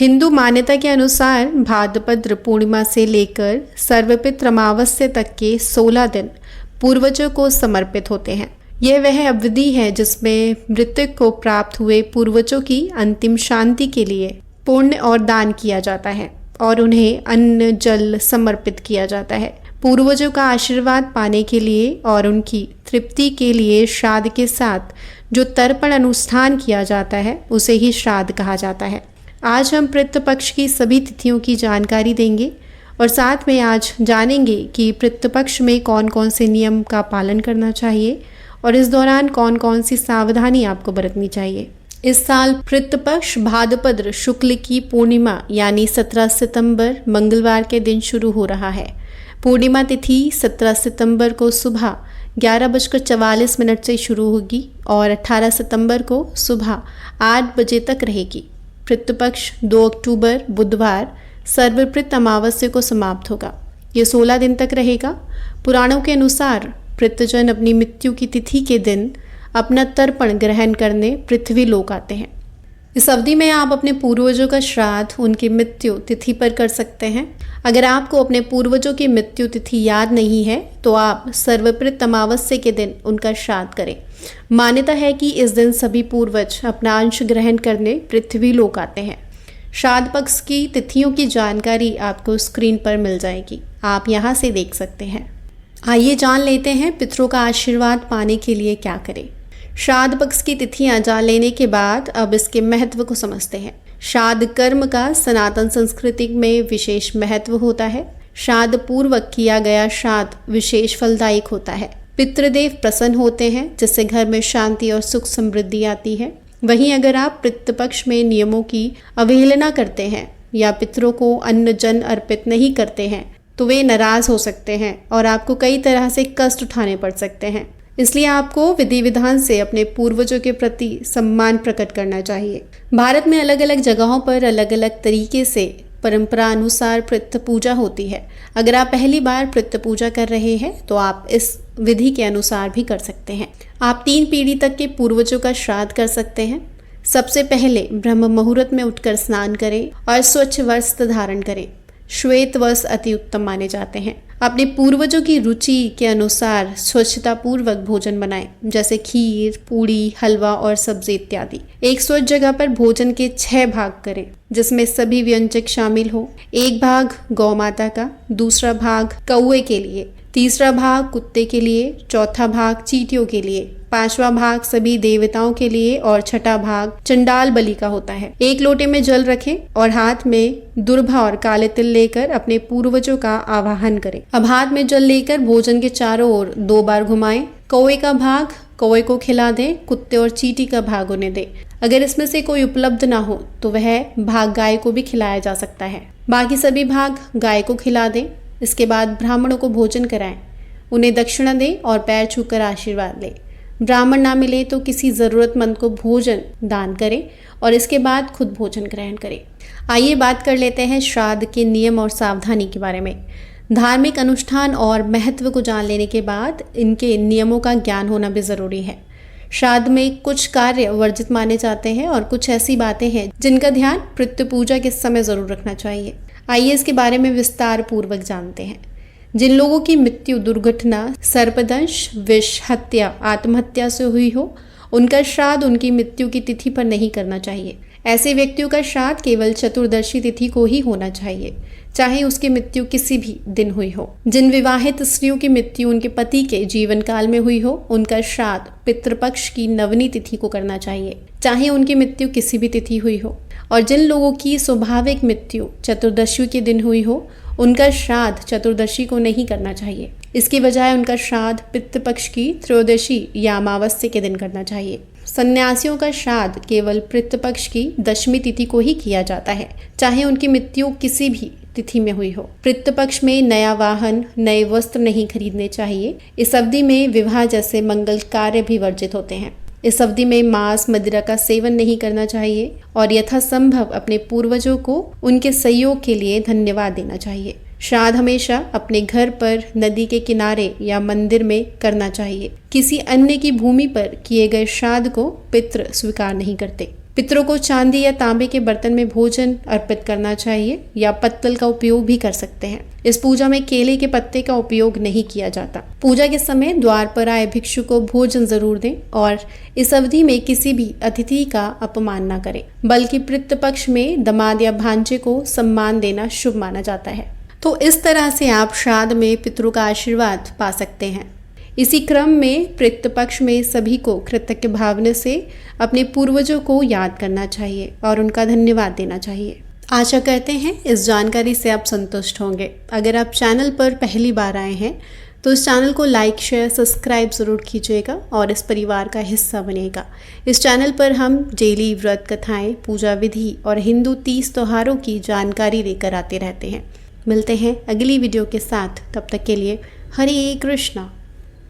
हिंदू मान्यता के अनुसार भाद्रपद पूर्णिमा से लेकर सर्वपित्र अमावस्या तक के 16 दिन पूर्वजों को समर्पित होते हैं। यह वह अवधि है जिसमें मृतक को प्राप्त हुए पूर्वजों की अंतिम शांति के लिए पुण्य और दान किया जाता है और उन्हें अन्न जल समर्पित किया जाता है। पूर्वजों का आशीर्वाद पाने के लिए और उनकी तृप्ति के लिए श्राद्ध के साथ जो तर्पण अनुष्ठान किया जाता है उसे ही श्राद्ध कहा जाता है। आज हम पितृ पक्ष की सभी तिथियों की जानकारी देंगे और साथ में आज जानेंगे कि पितृ पक्ष में कौन कौन से नियम का पालन करना चाहिए और इस दौरान कौन कौन सी सावधानी आपको बरतनी चाहिए। इस साल पितृ पक्ष भाद्रपद शुक्ल की पूर्णिमा यानी 17 सितंबर मंगलवार के दिन शुरू हो रहा है। पूर्णिमा तिथि 17 सितंबर को सुबह 11:44 से शुरू होगी और 18 सितंबर को सुबह 8 बजे तक रहेगी। पितृ पक्ष 2 अक्टूबर बुधवार सर्वपित्र अमावस्या को समाप्त होगा। ये 16 दिन तक रहेगा। पुराणों के अनुसार पितृजन अपनी मृत्यु की तिथि के दिन अपना तर्पण ग्रहण करने पृथ्वी लोक आते हैं। इस अवधि में आप अपने पूर्वजों का श्राद्ध उनकी मृत्यु तिथि पर कर सकते हैं। अगर आपको अपने पूर्वजों की मृत्यु तिथि याद नहीं है तो आप सर्वपित्र अमावस्या के दिन उनका श्राद्ध करें। मान्यता है कि इस दिन सभी पूर्वज अपना अंश ग्रहण करने पृथ्वी लोक आते हैं। श्राद्ध पक्ष की तिथियों की जानकारी आपको स्क्रीन पर मिल जाएगी, आप यहाँ से देख सकते हैं। आइए जान लेते हैं पितरों का आशीर्वाद पाने के लिए क्या करें। श्राद्ध पक्ष की तिथियां जान लेने के बाद अब इसके महत्व को समझते हैं। श्राद्ध कर्म का सनातन संस्कृति में विशेष महत्व होता है। श्राद्ध पूर्वक किया गया श्राद्ध विशेष फलदायक होता है। पितृदेव प्रसन्न होते हैं जिससे घर में शांति और सुख समृद्धि आती है। वहीं अगर आप पितृ पक्ष में नियमों की अवहेलना करते हैं या पितरों को अन्न जन अर्पित नहीं करते हैं तो वे नाराज हो सकते हैं और आपको कई तरह से कष्ट उठाने पड़ सकते हैं। इसलिए आपको विधि विधान से अपने पूर्वजों के प्रति सम्मान प्रकट करना चाहिए। भारत में अलग अलग जगहों पर अलग अलग तरीके से परंपरा अनुसार पितृ पूजा होती है। अगर आप पहली बार पितृ पूजा कर रहे हैं तो आप इस विधि के अनुसार भी कर सकते हैं। आप 3 पीढ़ी तक के पूर्वजों का श्राद्ध कर सकते हैं। सबसे पहले ब्रह्म मुहूर्त में उठकर स्नान करें और स्वच्छ वस्त्र धारण करें। श्वेत वस्त्र अति उत्तम माने जाते हैं। अपने पूर्वजों की रुचि के अनुसार स्वच्छता पूर्वक भोजन बनाएं, जैसे खीर, पूड़ी, हलवा और सब्जी इत्यादि। एक स्वच्छ जगह पर भोजन के 6 भाग करें जिसमें सभी व्यंजक शामिल हो। एक भाग गौ माता का, दूसरा भाग कौवे के लिए, तीसरा भाग कुत्ते के लिए, चौथा भाग चींटियों के लिए, 5वां भाग सभी देवताओं के लिए और छठा भाग चंडाल बलि का होता है। एक लोटे में जल रखें और हाथ में दुर्भा और काले तिल लेकर अपने पूर्वजों का आवाहन करें। अब हाथ में जल लेकर भोजन के चारों ओर 2 बार घुमाएं। कौवे का भाग कौवे को खिला दें, कुत्ते और चींटी का भाग उन्हें दें। अगर इसमें से कोई उपलब्ध ना हो तो वह भाग गाय को भी खिलाया जा सकता है। बाकी सभी भाग गाय को खिला दें। इसके बाद ब्राह्मणों को भोजन कराएं, उन्हें दक्षिणा दें और पैर छूकर आशीर्वाद लें। ब्राह्मण ना मिले तो किसी ज़रूरतमंद को भोजन दान करें और इसके बाद खुद भोजन ग्रहण करें। आइए बात कर लेते हैं श्राद्ध के नियम और सावधानी के बारे में। धार्मिक अनुष्ठान और महत्व को जान लेने के बाद इनके नियमों का ज्ञान होना भी ज़रूरी है। श्राद्ध में कुछ कार्य वर्जित माने जाते हैं और कुछ ऐसी बातें हैं जिनका ध्यान पितृ पूजा के समय ज़रूर रखना चाहिए। आइए इसके बारे में विस्तार पूर्वक जानते हैं। जिन लोगों की मृत्यु दुर्घटना, सर्पदंश, विष, हत्या, आत्महत्या से हुई हो उनका श्राद्ध उनकी मृत्यु की तिथि पर नहीं करना चाहिए। ऐसे व्यक्तियों का श्राद्ध केवल चतुर्दशी तिथि को ही होना चाहिए, चाहे उसकी मृत्यु किसी भी दिन हुई हो। जिन विवाहित स्त्रियों की मृत्यु उनके पति के जीवन काल में हुई हो उनका श्राद्ध पितृपक्ष की नवमी तिथि को करना चाहिए, चाहे उनकी मृत्यु किसी भी तिथि हुई हो। और जिन लोगों की स्वाभाविक मृत्यु चतुर्दशी के दिन हुई हो उनका श्राद्ध चतुर्दशी को नहीं करना चाहिए। इसकी बजाय उनका श्राद्ध पितृपक्ष की त्रयोदशी या अमावस्या के दिन करना चाहिए। सन्यासियों का श्राद्ध केवल पितृपक्ष की 10वीं तिथि को ही किया जाता है, चाहे उनकी मृत्यु किसी भी तिथि में हुई हो। पितृपक्ष में नया वाहन, नए वस्त्र नहीं खरीदने चाहिए। इस अवधि में विवाह जैसे मंगल कार्य भी वर्जित होते हैं। इस अवधि में मांस, मदिरा का सेवन नहीं करना चाहिए और यथासंभव अपने पूर्वजों को उनके सहयोग के लिए धन्यवाद देना चाहिए। श्राद्ध हमेशा अपने घर पर, नदी के किनारे या मंदिर में करना चाहिए। किसी अन्य की भूमि पर किए गए श्राद्ध को पितृ स्वीकार नहीं करते। पितरों को चांदी या तांबे के बर्तन में भोजन अर्पित करना चाहिए या पत्तल का उपयोग भी कर सकते हैं। इस पूजा में केले के पत्ते का उपयोग नहीं किया जाता। पूजा के समय द्वार पर आए भिक्षु को भोजन जरूर दें और इस अवधि में किसी भी अतिथि का अपमान न करें, बल्कि पितृपक्ष में दामाद या भांजे को सम्मान देना शुभ माना जाता है। तो इस तरह से आप श्राद्ध में पितरों का आशीर्वाद पा सकते हैं। इसी क्रम में पितृपक्ष में सभी को कृतज्ञ भावना से अपने पूर्वजों को याद करना चाहिए और उनका धन्यवाद देना चाहिए। आशा करते हैं इस जानकारी से आप संतुष्ट होंगे। अगर आप चैनल पर पहली बार आए हैं तो इस चैनल को लाइक, शेयर, सब्सक्राइब ज़रूर कीजिएगा और इस परिवार का हिस्सा बनिएगा। इस चैनल पर हम डेली व्रत कथाएं, पूजा विधि और हिंदू 30 त्योहारों की जानकारी लेकर आते रहते हैं। मिलते हैं अगली वीडियो के साथ, तब तक के लिए हरे कृष्णा।